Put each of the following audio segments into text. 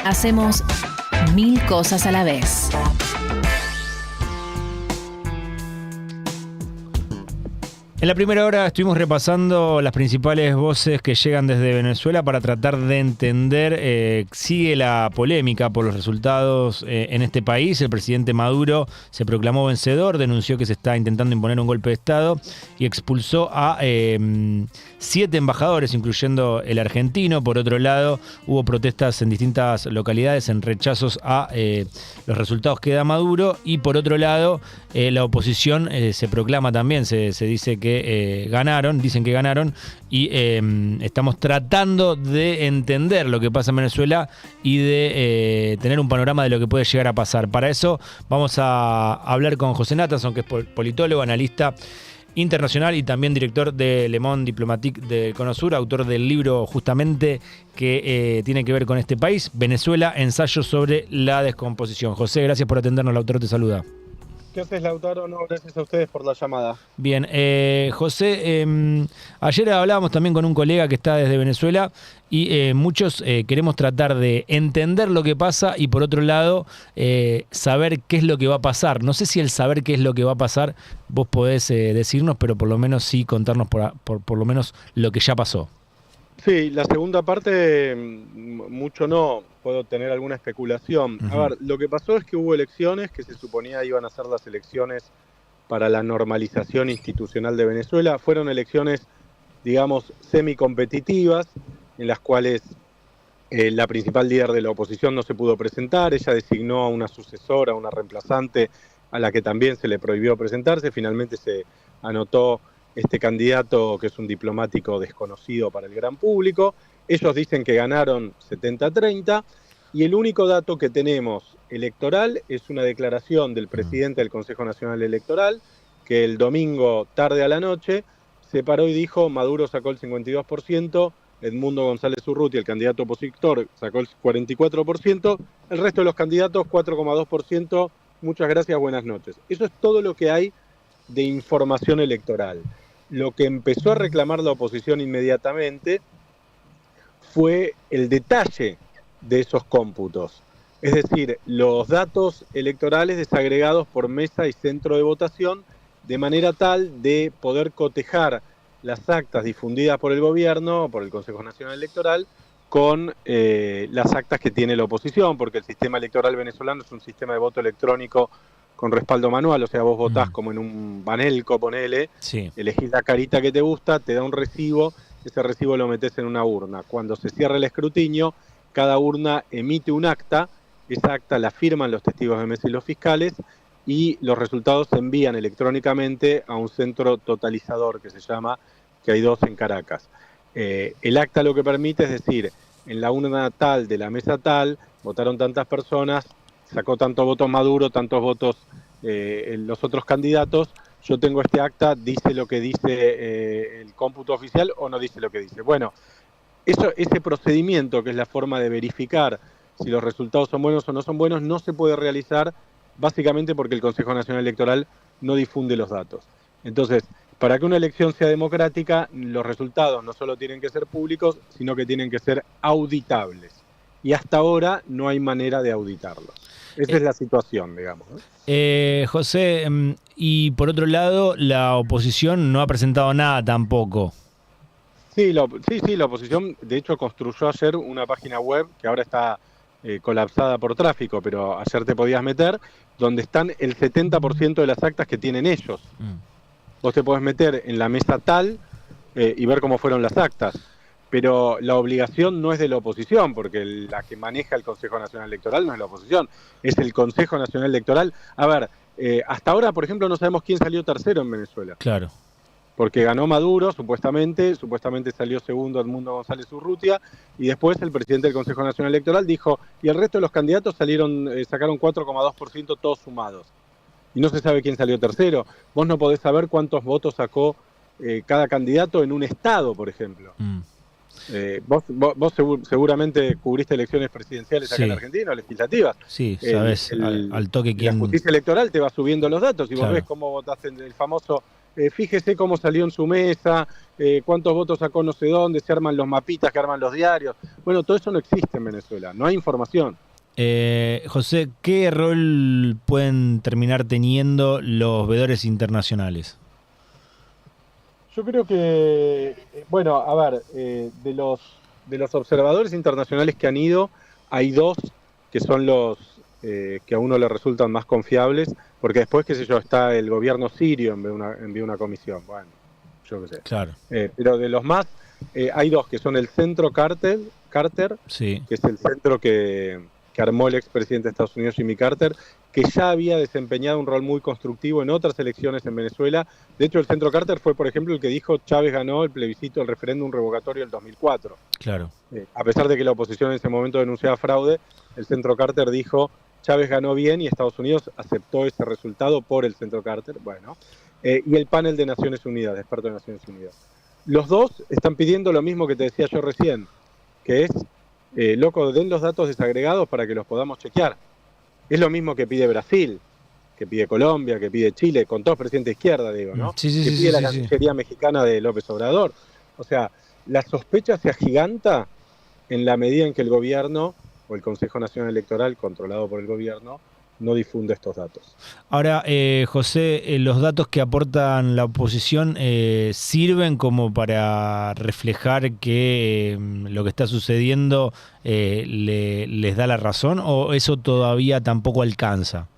Hacemos mil cosas a la vez. En la primera hora estuvimos repasando las principales voces que llegan desde Venezuela para tratar de entender, sigue la polémica por los resultados en este país. El presidente Maduro se proclamó vencedor, denunció que se está intentando imponer un golpe de Estado y expulsó a 7 embajadores, incluyendo el argentino. Por otro lado, hubo protestas en distintas localidades en rechazos a los resultados que da Maduro. Y por otro lado, la oposición se proclama también, se dice que dicen que ganaron y estamos tratando de entender lo que pasa en Venezuela y de tener un panorama de lo que puede llegar a pasar. Para eso vamos a hablar con José Nathanson, que es politólogo, analista internacional y también director de Le Monde Diplomatique de Cono Sur, autor del libro justamente que tiene que ver con este país, Venezuela, ensayo sobre la descomposición. José, gracias por atendernos, Lautaro te saluda. ¿Qué haces, Lautaro? No, gracias a ustedes por la llamada. Bien, José, ayer hablábamos también con un colega que está desde Venezuela y muchos queremos tratar de entender lo que pasa y por otro lado saber qué es lo que va a pasar. No sé si el saber qué es lo que va a pasar vos podés decirnos, pero por lo menos sí contarnos por lo menos lo que ya pasó. Sí, la segunda parte mucho no, puedo tener alguna especulación. A ver, lo que pasó es que hubo elecciones que se suponía iban a ser las elecciones para la normalización institucional de Venezuela. Fueron elecciones, digamos, semicompetitivas, en las cuales la principal líder de la oposición no se pudo presentar. Ella designó a una sucesora, una reemplazante, a la que también se le prohibió presentarse. Finalmente se anotó este candidato, que es un diplomático desconocido para el gran público. Ellos dicen que ganaron 70-30 y el único dato que tenemos electoral es una declaración del presidente del Consejo Nacional Electoral, que el domingo tarde a la noche se paró y dijo: Maduro sacó el 52%, Edmundo González Urrutia, el candidato opositor, sacó el 44%, el resto de los candidatos 4,2%, muchas gracias, buenas noches. Eso es todo lo que hay de información electoral. Lo que empezó a reclamar la oposición inmediatamente fue el detalle de esos cómputos. Es decir, los datos electorales desagregados por mesa y centro de votación, de manera tal de poder cotejar las actas difundidas por el gobierno, por el Consejo Nacional Electoral, con las actas que tiene la oposición, porque el sistema electoral venezolano es un sistema de voto electrónico con respaldo manual, o sea, vos votás como en un banelco, ponele, sí. Elegís la carita que te gusta, te da un recibo, ese recibo lo metés en una urna. Cuando se cierra el escrutinio, cada urna emite un acta, esa acta la firman los testigos de mesa y los fiscales, y los resultados se envían electrónicamente a un centro totalizador que se llama, que hay 2 en Caracas. El acta lo que permite es decir, en la urna tal de la mesa tal, votaron tantas personas, sacó tantos votos Maduro, tantos votos los otros candidatos, yo tengo este acta, dice lo que dice el cómputo oficial o no dice lo que dice. Bueno, ese procedimiento, que es la forma de verificar si los resultados son buenos o no son buenos, no se puede realizar básicamente porque el Consejo Nacional Electoral no difunde los datos. Entonces, para que una elección sea democrática, los resultados no solo tienen que ser públicos, sino que tienen que ser auditables. Y hasta ahora no hay manera de auditarlos. Esa es la situación, digamos, ¿no? José, y por otro lado, la oposición no ha presentado nada tampoco. Sí, la oposición, de hecho, construyó ayer una página web que ahora está colapsada por tráfico, pero ayer te podías meter, donde están el 70% de las actas que tienen ellos. Vos te podés meter en la mesa tal y ver cómo fueron las actas. Pero la obligación no es de la oposición, porque la que maneja el Consejo Nacional Electoral no es la oposición, es el Consejo Nacional Electoral. A ver, hasta ahora, por ejemplo, no sabemos quién salió tercero en Venezuela. Claro. Porque ganó Maduro, supuestamente salió segundo Edmundo González Urrutia, y después el presidente del Consejo Nacional Electoral dijo, y el resto de los candidatos sacaron 4,2% todos sumados. Y no se sabe quién salió tercero. Vos no podés saber cuántos votos sacó cada candidato en un estado, por ejemplo. Vos seguramente cubriste elecciones presidenciales acá en Argentina, legislativas. Sí, sabés al toque quién... La justicia electoral te va subiendo los datos y vos ves cómo votaste el famoso fíjese cómo salió en su mesa, cuántos votos sacó no sé dónde, se arman los mapitas que arman los diarios. Bueno, todo eso no existe en Venezuela, no hay información. José, ¿qué rol pueden terminar teniendo los veedores internacionales? Yo creo que, bueno, a ver, de los observadores internacionales que han ido, hay dos que son los que a uno le resultan más confiables, porque después, qué sé yo, está el gobierno sirio envió una comisión, bueno, yo qué sé. Claro. Pero de los más, hay dos que son el Centro Carter, Sí. que es el centro que armó el expresidente de Estados Unidos, Jimmy Carter, que ya había desempeñado un rol muy constructivo en otras elecciones en Venezuela. De hecho, el Centro Carter fue, por ejemplo, el que dijo Chávez ganó el plebiscito, el referéndum revocatorio del 2004. Claro. A pesar de que la oposición en ese momento denunciaba fraude, el Centro Carter dijo Chávez ganó bien y Estados Unidos aceptó ese resultado por el Centro Carter. Bueno, y el panel de Naciones Unidas, de expertos de Naciones Unidas. Los dos están pidiendo lo mismo que te decía yo recién, que es, loco, den los datos desagregados para que los podamos chequear. Es lo mismo que pide Brasil, que pide Colombia, que pide Chile, con todos presidentes de izquierda, digo, ¿no? Sí, que pide la Cancillería mexicana de López Obrador. O sea, la sospecha se agiganta en la medida en que el gobierno o el Consejo Nacional Electoral, controlado por el gobierno, no difunde estos datos. Ahora, José, los datos que aportan la oposición sirven como para reflejar que lo que está sucediendo les da la razón, o eso todavía tampoco alcanza.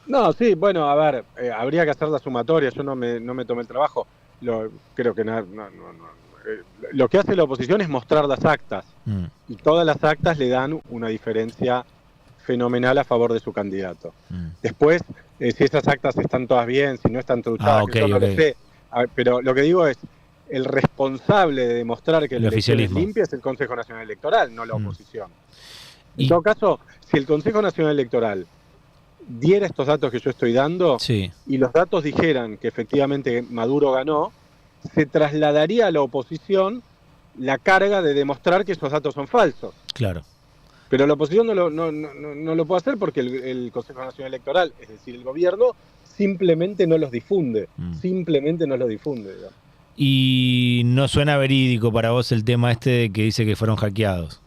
No, sí, bueno, a ver, habría que hacer la sumatoria, yo no me tomé el trabajo, creo que lo que hace la oposición es mostrar las actas, y todas las actas le dan una diferencia fenomenal a favor de su candidato. Después, si esas actas están todas bien, si no están truchadas, yo no lo sé. Pero lo que digo es, el responsable de demostrar que la elección es limpia es el Consejo Nacional Electoral, no la oposición. En todo caso, si el Consejo Nacional Electoral diera estos datos que yo estoy dando, y los datos dijeran que efectivamente Maduro ganó, se trasladaría a la oposición la carga de demostrar que esos datos son falsos. Claro. Pero la oposición no lo puede hacer porque el Consejo Nacional Electoral, es decir, el gobierno, simplemente no los difunde. Simplemente no los difunde, digamos. ¿Y no suena verídico para vos el tema este de que dice que fueron hackeados?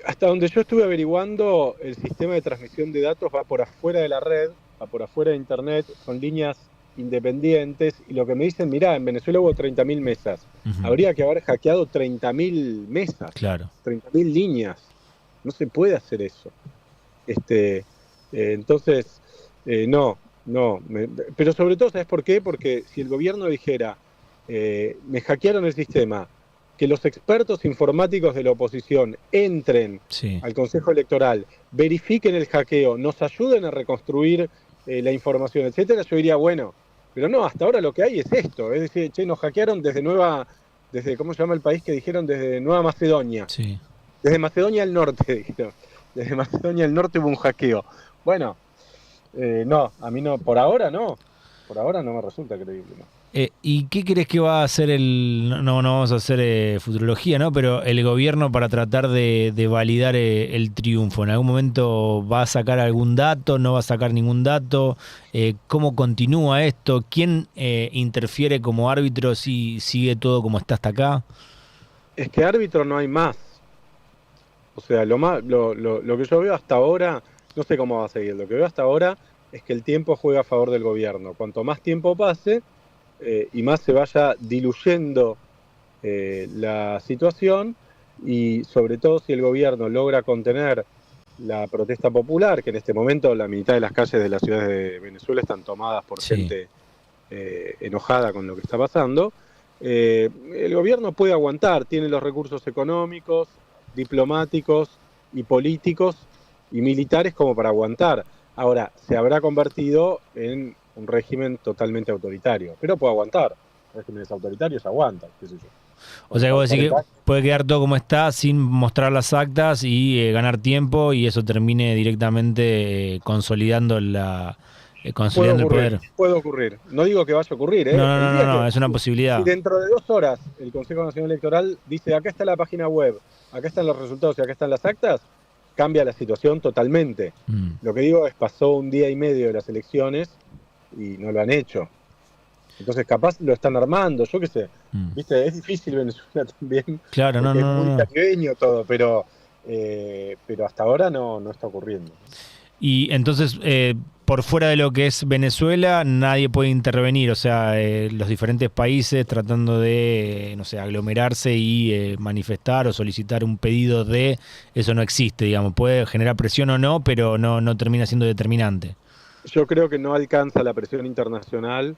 Hasta donde yo estuve averiguando, el sistema de transmisión de datos va por afuera de la red, va por afuera de Internet, son líneas independientes, y lo que me dicen, mirá, en Venezuela hubo 30.000 mesas, habría que haber hackeado 30.000 mesas, claro. 30.000 líneas, no se puede hacer eso. Entonces, no, pero sobre todo, ¿sabes por qué? Porque si el gobierno dijera, me hackearon el sistema, que los expertos informáticos de la oposición entren al Consejo Electoral, verifiquen el hackeo, nos ayuden a reconstruir la información, etcétera, yo diría, bueno, pero no, hasta ahora lo que hay es esto, es decir, che, nos hackearon desde ¿cómo se llama el país que dijeron? Desde Nueva Macedonia. Desde Macedonia del Norte, dijeron. Desde Macedonia del Norte hubo un hackeo. Bueno, no, a mí no, por ahora no me resulta creíble, ¿no? ¿Y qué crees que va a hacer no vamos a hacer futurología, ¿no? Pero el gobierno para tratar de validar el triunfo? ¿En algún momento va a sacar algún dato? ¿No va a sacar ningún dato? ¿Cómo continúa esto? ¿Quién interfiere como árbitro si sigue todo como está hasta acá? Es que árbitro no hay más. O sea, lo que yo veo hasta ahora, no sé cómo va a seguir, lo que veo hasta ahora es que el tiempo juega a favor del gobierno. Cuanto más tiempo pase, y más se vaya diluyendo la situación, y sobre todo si el gobierno logra contener la protesta popular, que en este momento la mitad de las calles de las ciudades de Venezuela están tomadas por gente enojada con lo que está pasando, el gobierno puede aguantar, tiene los recursos económicos, diplomáticos y políticos y militares como para aguantar. Ahora, se habrá convertido en un régimen totalmente autoritario, pero puede aguantar. Regímenes autoritarios aguantan, qué sé yo. O sea que vos decís que puede quedar todo como está sin mostrar las actas y ganar tiempo, y eso termine directamente consolidando el poder. Puede ocurrir. No digo que vaya a ocurrir. No, es una posibilidad. Si dentro de 2 horas el Consejo Nacional Electoral dice, acá está la página web, acá están los resultados y acá están las actas, cambia la situación totalmente. Lo que digo es, pasó 1 día y medio de las elecciones, y no lo han hecho. Entonces capaz lo están armando, yo qué sé. ¿Viste? Es difícil Venezuela también. Claro, porque es muy no. caribeño todo, pero hasta ahora no está ocurriendo. Y entonces, por fuera de lo que es Venezuela, nadie puede intervenir, o sea, los diferentes países tratando de, no sé, aglomerarse y manifestar o solicitar un pedido de, eso no existe, digamos, puede generar presión o no, pero no termina siendo determinante. Yo creo que no alcanza la presión internacional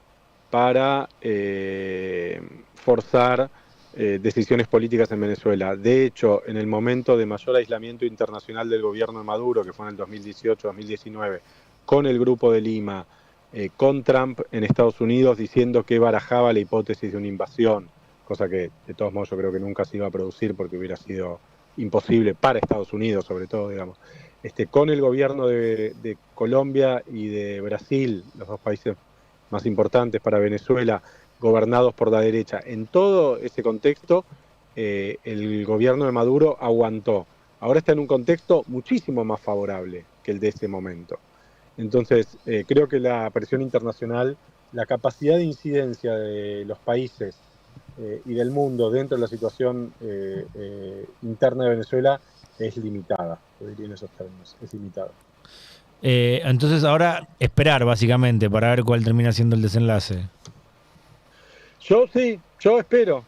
para forzar decisiones políticas en Venezuela. De hecho, en el momento de mayor aislamiento internacional del gobierno de Maduro, que fue en el 2018-2019, con el Grupo de Lima, con Trump en Estados Unidos diciendo que barajaba la hipótesis de una invasión, cosa que de todos modos yo creo que nunca se iba a producir porque hubiera sido imposible para Estados Unidos, sobre todo, digamos. Con el gobierno de Colombia y de Brasil, los dos países más importantes para Venezuela, gobernados por la derecha. En todo ese contexto, el gobierno de Maduro aguantó. Ahora está en un contexto muchísimo más favorable que el de ese momento. Entonces, creo que la presión internacional, la capacidad de incidencia de los países y del mundo dentro de la situación interna de Venezuela es limitada, lo diría en esos términos, es limitada. Entonces ahora esperar básicamente para ver cuál termina siendo el desenlace. Yo espero.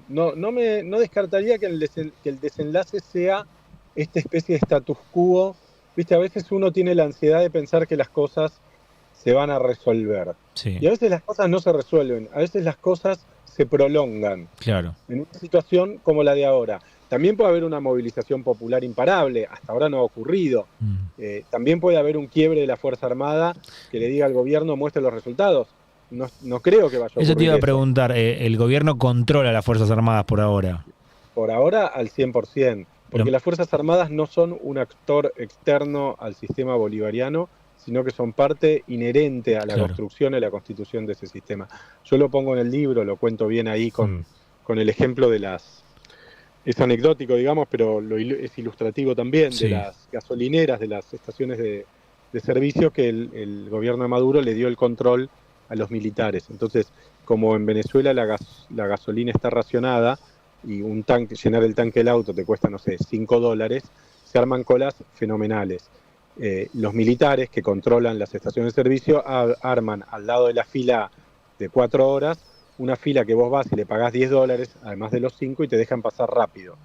No descartaría que el desenlace sea esta especie de status quo. Viste, a veces uno tiene la ansiedad de pensar que las cosas se van a resolver. Sí. Y a veces las cosas no se resuelven, a veces las cosas se prolongan. Claro. En una situación como la de ahora. También puede haber una movilización popular imparable, hasta ahora no ha ocurrido. También puede haber un quiebre de la Fuerza Armada que le diga al gobierno muestre los resultados. No creo que vaya a ocurrir. Eso te iba a preguntar, ¿el gobierno controla las Fuerzas Armadas por ahora? Por ahora al 100%, porque las Fuerzas Armadas no son un actor externo al sistema bolivariano, sino que son parte inherente a la construcción y a la constitución de ese sistema. Yo lo pongo en el libro, lo cuento bien ahí con el ejemplo de las... Es anecdótico, digamos, pero es ilustrativo también, de las gasolineras, de las estaciones de servicio que el gobierno de Maduro le dio el control a los militares. Entonces, como en Venezuela la gasolina está racionada y llenar el tanque del auto te cuesta, no sé, $5, se arman colas fenomenales. Los militares que controlan las estaciones de servicio arman al lado de la fila de 4 horas una fila que vos vas y le pagás $10, además de los 5, y te dejan pasar rápido.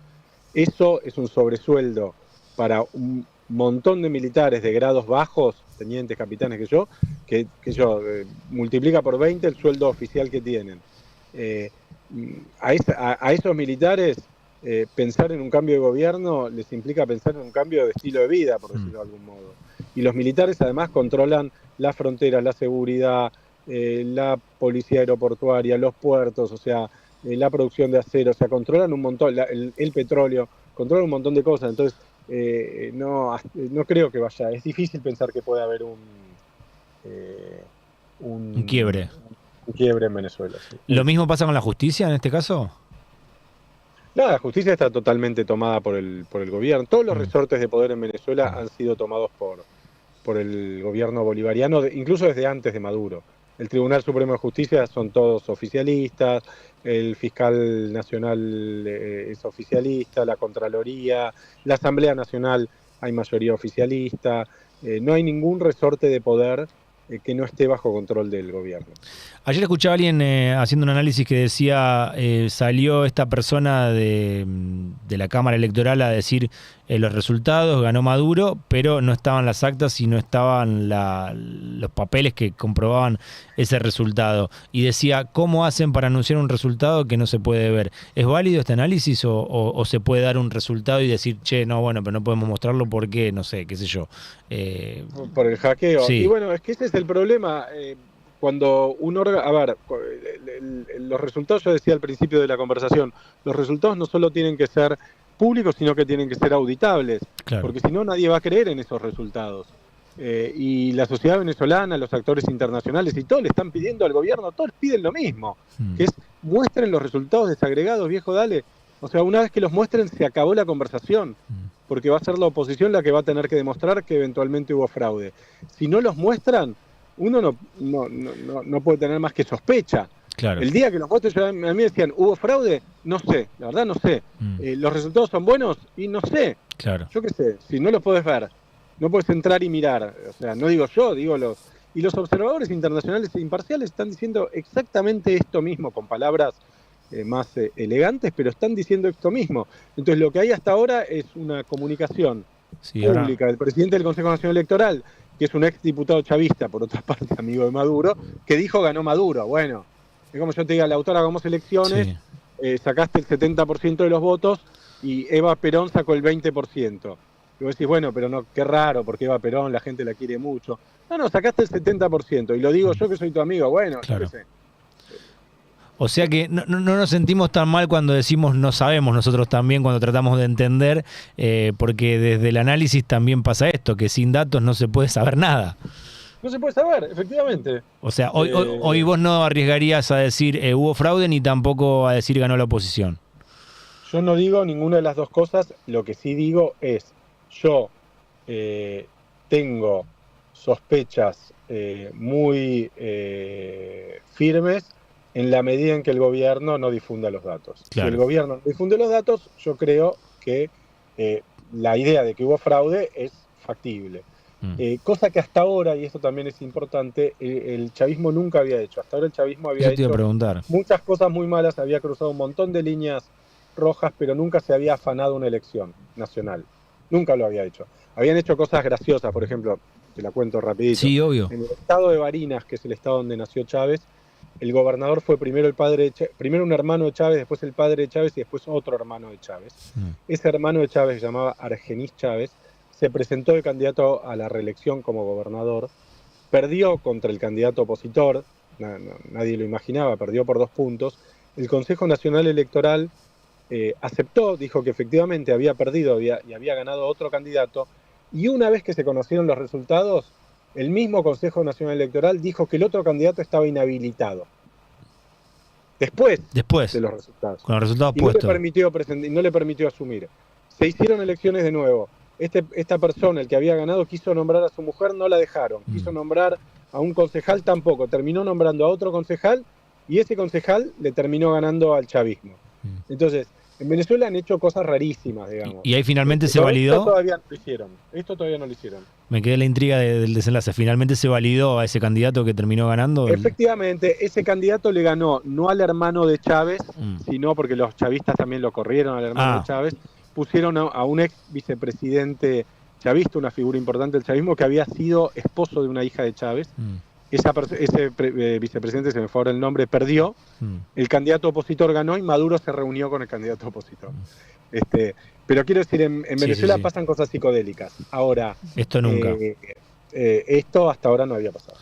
Eso es un sobresueldo para un montón de militares de grados bajos, tenientes, capitanes que multiplica por 20 el sueldo oficial que tienen. A esos militares pensar en un cambio de gobierno les implica pensar en un cambio de estilo de vida, por decirlo de algún modo. Y los militares además controlan las fronteras, la seguridad, la policía aeroportuaria, los puertos, o sea, la producción de acero, o sea, controlan un montón, el petróleo, controlan un montón de cosas. Entonces, no creo que vaya, es difícil pensar que pueda haber un quiebre. Un quiebre en Venezuela. Sí. ¿Lo mismo pasa con la justicia en este caso? No, la justicia está totalmente tomada por el gobierno. Todos los resortes de poder en Venezuela han sido tomados por el gobierno bolivariano, incluso desde antes de Maduro. El Tribunal Supremo de Justicia son todos oficialistas, el fiscal nacional es oficialista, la Contraloría, la Asamblea Nacional hay mayoría oficialista, no hay ningún resorte de poder que no esté bajo control del gobierno. Ayer escuchaba a alguien haciendo un análisis que decía, salió esta persona de la Cámara Electoral a decir los resultados, ganó Maduro, pero no estaban las actas y no estaban los papeles que comprobaban ese resultado. Y decía, ¿cómo hacen para anunciar un resultado que no se puede ver? ¿Es válido este análisis o se puede dar un resultado y decir, che, no, bueno, pero no podemos mostrarlo porque, no sé, qué sé yo? Por el hackeo. Sí. Y bueno, es que ese es el problema. Cuando un órgano... A ver, los resultados, yo decía al principio de la conversación, los resultados no solo tienen que ser públicos, sino que tienen que ser auditables, Claro. porque si no nadie va a creer en esos resultados. Y la sociedad venezolana, los actores internacionales y todos le están pidiendo al gobierno, todos piden lo mismo, que es muestren los resultados desagregados, viejo, dale. O sea, una vez que los muestren se acabó la conversación, porque va a ser la oposición la que va a tener que demostrar que eventualmente hubo fraude. Si no los muestran, uno no puede tener más que sospecha. Claro. El día que los votos a mí decían, ¿hubo fraude? No sé, la verdad no sé. ¿Los resultados son buenos? Y no sé. Claro. Yo qué sé, si no los podés ver, no podés entrar y mirar. O sea, no digo yo, digo los... Y los observadores internacionales e imparciales están diciendo exactamente esto mismo, con palabras más elegantes, pero están diciendo esto mismo. Entonces lo que hay hasta ahora es una comunicación pública del presidente del Consejo Nacional Electoral, que es un ex diputado chavista, por otra parte amigo de Maduro, que dijo ganó Maduro. Bueno, es como yo te diga, la autora hagamos elecciones, sacaste el 70% de los votos y Eva Perón sacó el 20%. Y vos decís, bueno, pero no, qué raro, porque Eva Perón la gente la quiere mucho. No, sacaste el 70%, y lo digo yo que soy tu amigo, bueno, claro. Yo qué sé. O sea que no nos sentimos tan mal cuando decimos no sabemos nosotros también, cuando tratamos de entender, porque desde el análisis también pasa esto, que sin datos no se puede saber nada. No se puede saber, efectivamente. O sea, hoy vos no arriesgarías a decir hubo fraude, ni tampoco a decir ganó la oposición. Yo no digo ninguna de las dos cosas, lo que sí digo es, yo tengo sospechas muy firmes en la medida en que el gobierno no difunda los datos. Claro. Si el gobierno no difunde los datos, yo creo que la idea de que hubo fraude es factible. Cosa que hasta ahora, y esto también es importante, el chavismo nunca había hecho. Hasta ahora el chavismo había hecho muchas cosas muy malas, había cruzado un montón de líneas rojas, pero nunca se había afanado una elección nacional. Nunca lo había hecho. Habían hecho cosas graciosas, por ejemplo, te la cuento rapidito. Sí, obvio. En el estado de Barinas, que es el estado donde nació Chávez, el gobernador fue primero primero un hermano de Chávez, después el padre de Chávez y después otro hermano de Chávez. Ese hermano de Chávez, se llamaba Argenis Chávez, se presentó de candidato a la reelección como gobernador, perdió contra el candidato opositor, nadie lo imaginaba, perdió por 2 puntos. El Consejo Nacional Electoral aceptó, dijo que efectivamente había perdido y había ganado otro candidato, y una vez que se conocieron los resultados, el mismo Consejo Nacional Electoral dijo que el otro candidato estaba inhabilitado. Después de los resultados. Con los resultados y puestos. No le permitió asumir. Se hicieron elecciones de nuevo. Esta persona, el que había ganado, quiso nombrar a su mujer, no la dejaron. Quiso nombrar a un concejal, tampoco. Terminó nombrando a otro concejal y ese concejal le terminó ganando al chavismo. Entonces, en Venezuela han hecho cosas rarísimas, digamos. ¿Y ahí finalmente se validó? Esto todavía no lo hicieron. Me quedé la intriga del desenlace. ¿Finalmente se validó a ese candidato que terminó ganando? Efectivamente, ese candidato le ganó no al hermano de Chávez, sino porque los chavistas también lo corrieron al hermano de Chávez, pusieron a un ex vicepresidente chavista, una figura importante del chavismo, que había sido esposo de una hija de Chávez. Ese vicepresidente, se me fue ahora el nombre, perdió, el candidato opositor ganó y Maduro se reunió con el candidato opositor. Pero quiero decir, en Venezuela pasan cosas psicodélicas. Ahora, esto nunca. Esto hasta ahora no había pasado.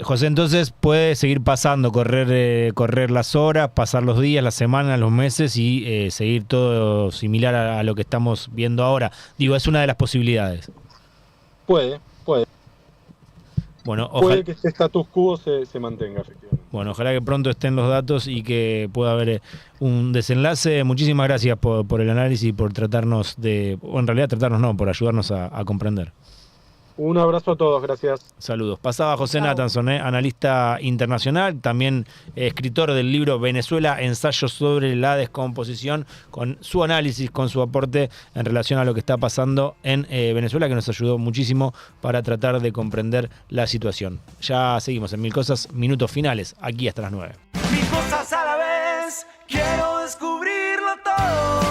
José, entonces puede seguir pasando, correr las horas, pasar los días, las semanas, los meses y seguir todo similar a lo que estamos viendo ahora. Digo, es una de las posibilidades. Puede. Bueno, puede que este status quo se mantenga, efectivamente. Bueno, ojalá que pronto estén los datos y que pueda haber un desenlace. Muchísimas gracias por el análisis y por tratarnos por ayudarnos a comprender. Un abrazo a todos, gracias. Saludos. Pasaba José Nathanson, analista internacional, también escritor del libro Venezuela, ensayos sobre la descomposición, con su análisis, con su aporte en relación a lo que está pasando en Venezuela, que nos ayudó muchísimo para tratar de comprender la situación. Ya seguimos en Mil Cosas, minutos finales, aquí hasta las 9. Mil cosas a la vez, quiero descubrirlo todo.